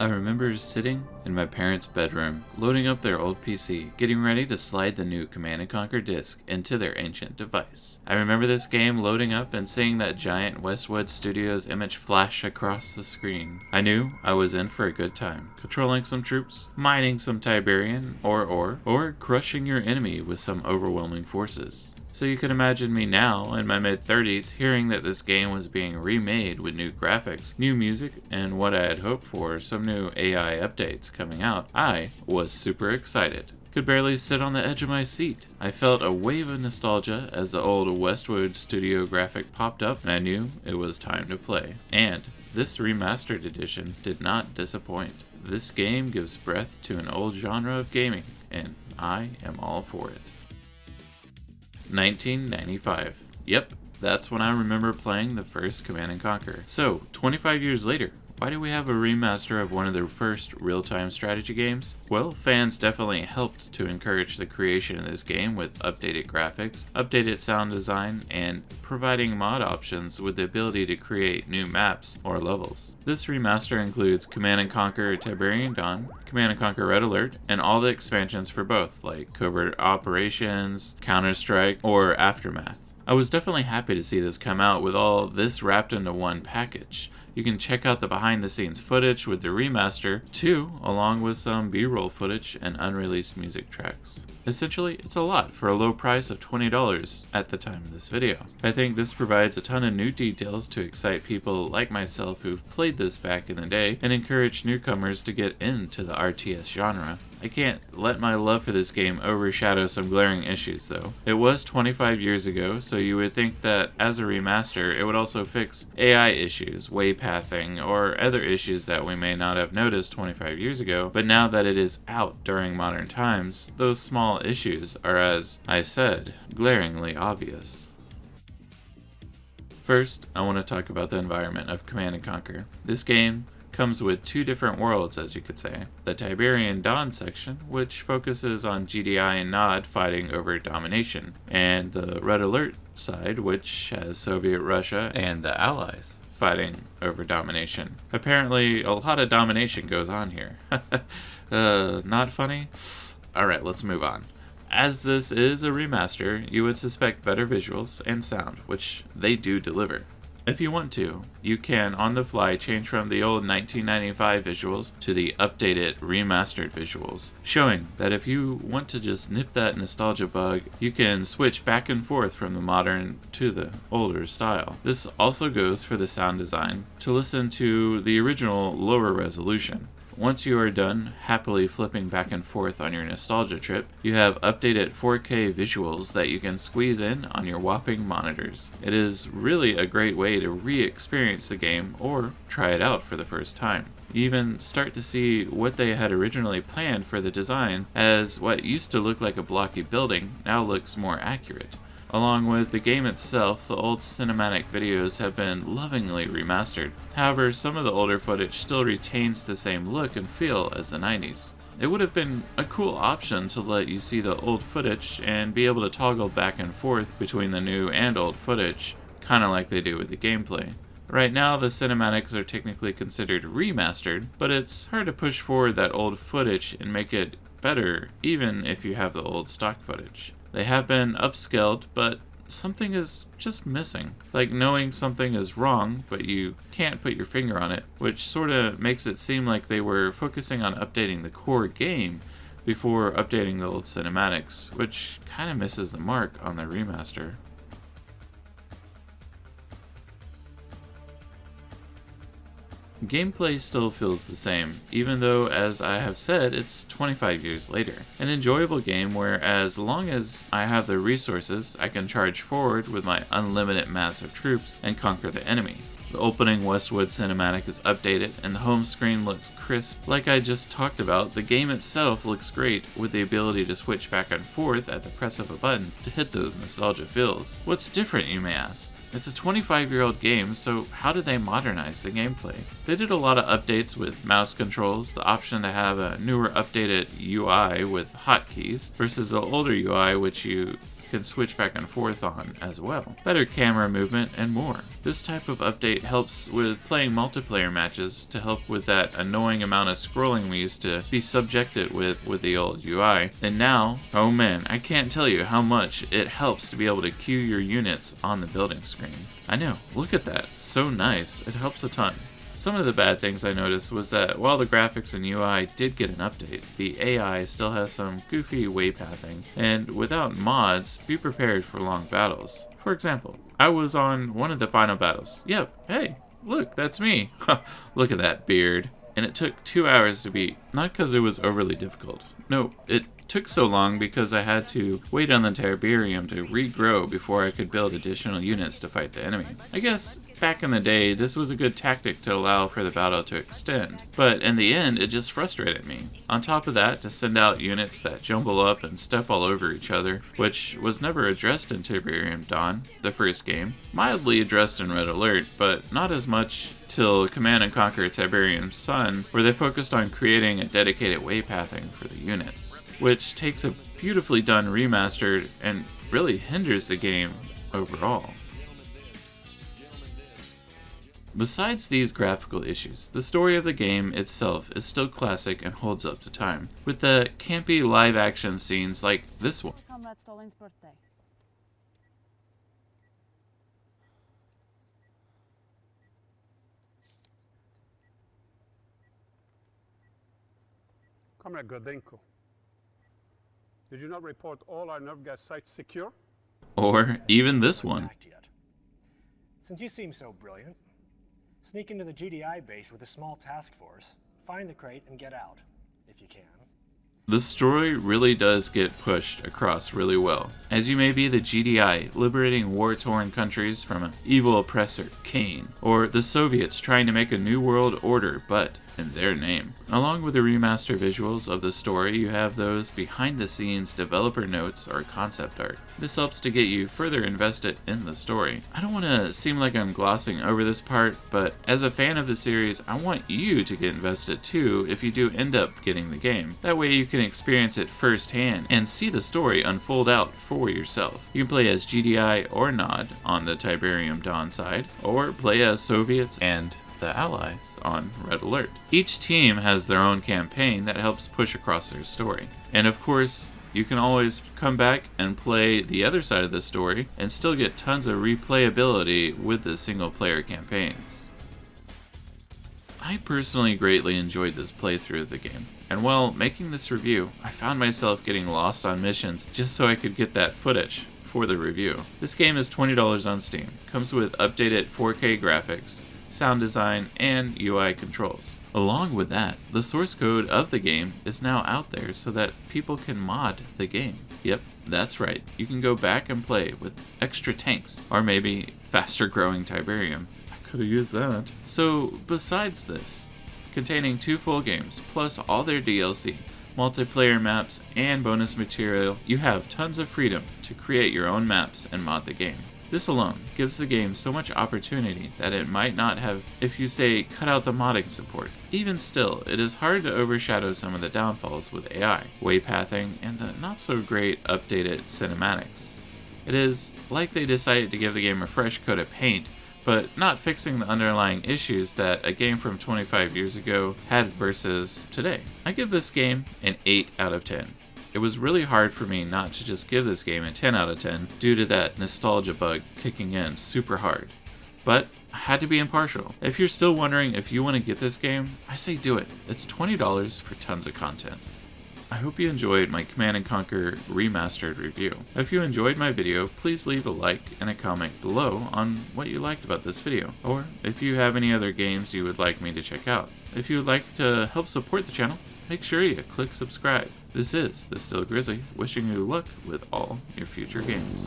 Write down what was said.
I remember sitting in my parents' bedroom, loading up their old PC, getting ready to slide the new Command & Conquer disc into their ancient device. I remember this game loading up and seeing that giant Westwood Studios image flash across the screen. I knew I was in for a good time, controlling some troops, mining some Tiberian or crushing your enemy with some overwhelming forces. So you can imagine me now, in my mid-30s, hearing that this game was being remade with new graphics, new music, and what I had hoped for, some new AI updates coming out. I was super excited. Could barely sit on the edge of my seat. I felt a wave of nostalgia as the old Westwood Studio graphic popped up, and I knew it was time to play. And this remastered edition did not disappoint. This game gives breath to an old genre of gaming, and I am all for it. 1995. Yep, that's when I remember playing the first Command & Conquer. So, 25 years later, why do we have a remaster of one of the first real-time strategy games? Well, fans definitely helped to encourage the creation of this game with updated graphics, updated sound design, and providing mod options with the ability to create new maps or levels. This remaster includes Command & Conquer Tiberian Dawn, Command & Conquer Red Alert, and all the expansions for both, like Covert Operations, Counter-Strike, or Aftermath. I was definitely happy to see this come out with all this wrapped into one package. You can check out the behind-the-scenes footage with the remaster, too, along with some B-roll footage and unreleased music tracks. Essentially, it's a lot for a low price of $20 at the time of this video. I think this provides a ton of new details to excite people like myself who've played this back in the day and encourage newcomers to get into the RTS genre. I can't let my love for this game overshadow some glaring issues though. It was 25 years ago, so you would think that as a remaster it would also fix AI issues, waypathing, or other issues that we may not have noticed 25 years ago, but now that it is out during modern times, those small issues are, as I said, glaringly obvious. First, I want to talk about the environment of Command & Conquer. This game comes with two different worlds, as you could say. The Tiberian Dawn section, which focuses on GDI and Nod fighting over domination, and the Red Alert side, which has Soviet Russia and the Allies fighting over domination. Apparently, a lot of domination goes on here. Not funny? Alright, let's move on. As this is a remaster, you would suspect better visuals and sound, which they do deliver. If you want to, you can on the fly change from the old 1995 visuals to the updated remastered visuals, showing that if you want to just nip that nostalgia bug, you can switch back and forth from the modern to the older style. This also goes for the sound design to listen to the original lower resolution. Once you are done happily flipping back and forth on your nostalgia trip, you have updated 4K visuals that you can squeeze in on your whopping monitors. It is really a great way to re-experience the game or try it out for the first time. You even start to see what they had originally planned for the design, as what used to look like a blocky building now looks more accurate. Along with the game itself, the old cinematic videos have been lovingly remastered. However, some of the older footage still retains the same look and feel as the 90s. It would have been a cool option to let you see the old footage and be able to toggle back and forth between the new and old footage, kinda like they do with the gameplay. Right now, the cinematics are technically considered remastered, but it's hard to push forward that old footage and make it better, even if you have the old stock footage. They have been upscaled, but something is just missing. Like knowing something is wrong, but you can't put your finger on it, which sorta makes it seem like they were focusing on updating the core game before updating the old cinematics, which kinda misses the mark on the remaster. Gameplay still feels the same, even though, as I have said, it's 25 years later. An enjoyable game where, as long as I have the resources, I can charge forward with my unlimited mass of troops and conquer the enemy. The opening Westwood cinematic is updated, and the home screen looks crisp. Like I just talked about, the game itself looks great, with the ability to switch back and forth at the press of a button to hit those nostalgia feels. What's different, you may ask? It's a 25-year-old game, so how did they modernize the gameplay? They did a lot of updates with mouse controls, the option to have a newer updated UI with hotkeys, versus the older UI which you can switch back and forth on as well. Better camera movement and more. This type of update helps with playing multiplayer matches to help with that annoying amount of scrolling we used to be subjected with the old UI. And now, oh man, I can't tell you how much it helps to be able to queue your units on the building screen. I know, look at that, so nice, it helps a ton. Some of the bad things I noticed was that while the graphics and UI did get an update, the AI still has some goofy waypathing, and without mods, be prepared for long battles. For example, I was on one of the final battles. Yep, hey, look, that's me. Look at that beard. And it took 2 hours to beat, not because it was overly difficult. No, it took so long because I had to wait on the Tiberium to regrow before I could build additional units to fight the enemy. I guess back in the day, this was a good tactic to allow for the battle to extend, but in the end, it just frustrated me. On top of that, to send out units that jumble up and step all over each other, which was never addressed in Tiberium Dawn, the first game, mildly addressed in Red Alert, but not as much till Command & Conquer Tiberium Sun, where they focused on creating a dedicated waypathing for the units, which takes a beautifully done remastered and really hinders the game overall. Besides these graphical issues, the story of the game itself is still classic and holds up to time, with the campy live-action scenes like this one. Comrade Stalin's birthday. Comrade Gordenko, did you not report all our nerve gas sites secure? Or even this one. Since you seem so brilliant, sneak into the GDI base with a small task force, find the crate, and get out, if you can. The story really does get pushed across really well, as you may be the GDI liberating war-torn countries from an evil oppressor, Kane, or the Soviets trying to make a new world order, but in their name. Along with the remaster visuals of the story, you have those behind-the-scenes developer notes or concept art. This helps to get you further invested in the story. I don't want to seem like I'm glossing over this part, but as a fan of the series, I want you to get invested too if you do end up getting the game. That way you can experience it firsthand and see the story unfold out for yourself. You can play as GDI or Nod on the Tiberium Dawn side, or play as Soviets and the Allies on Red Alert. Each team has their own campaign that helps push across their story. And of course, you can always come back and play the other side of the story and still get tons of replayability with the single player campaigns. I personally greatly enjoyed this playthrough of the game, and while making this review, I found myself getting lost on missions just so I could get that footage for the review. This game is $20 on Steam, comes with updated 4K graphics, sound design, and UI controls. Along with that, the source code of the game is now out there so that people can mod the game. Yep, that's right, you can go back and play with extra tanks, or maybe faster growing Tiberium. I could have used that. So besides this, containing 2 full games, plus all their DLC, multiplayer maps, and bonus material, you have tons of freedom to create your own maps and mod the game. This alone gives the game so much opportunity that it might not have if you say cut out the modding support. Even still, it is hard to overshadow some of the downfalls with AI, waypathing, and the not so great updated cinematics. It is like they decided to give the game a fresh coat of paint, but not fixing the underlying issues that a game from 25 years ago had versus today. I give this game an 8 out of 10. It was really hard for me not to just give this game a 10 out of 10 due to that nostalgia bug kicking in super hard. But I had to be impartial. If you're still wondering if you want to get this game, I say do it. It's $20 for tons of content. I hope you enjoyed my Command & Conquer Remastered review. If you enjoyed my video, please leave a like and a comment below on what you liked about this video, or if you have any other games you would like me to check out. If you would like to help support the channel, make sure you click subscribe. This is The Still Grizzly, wishing you luck with all your future games.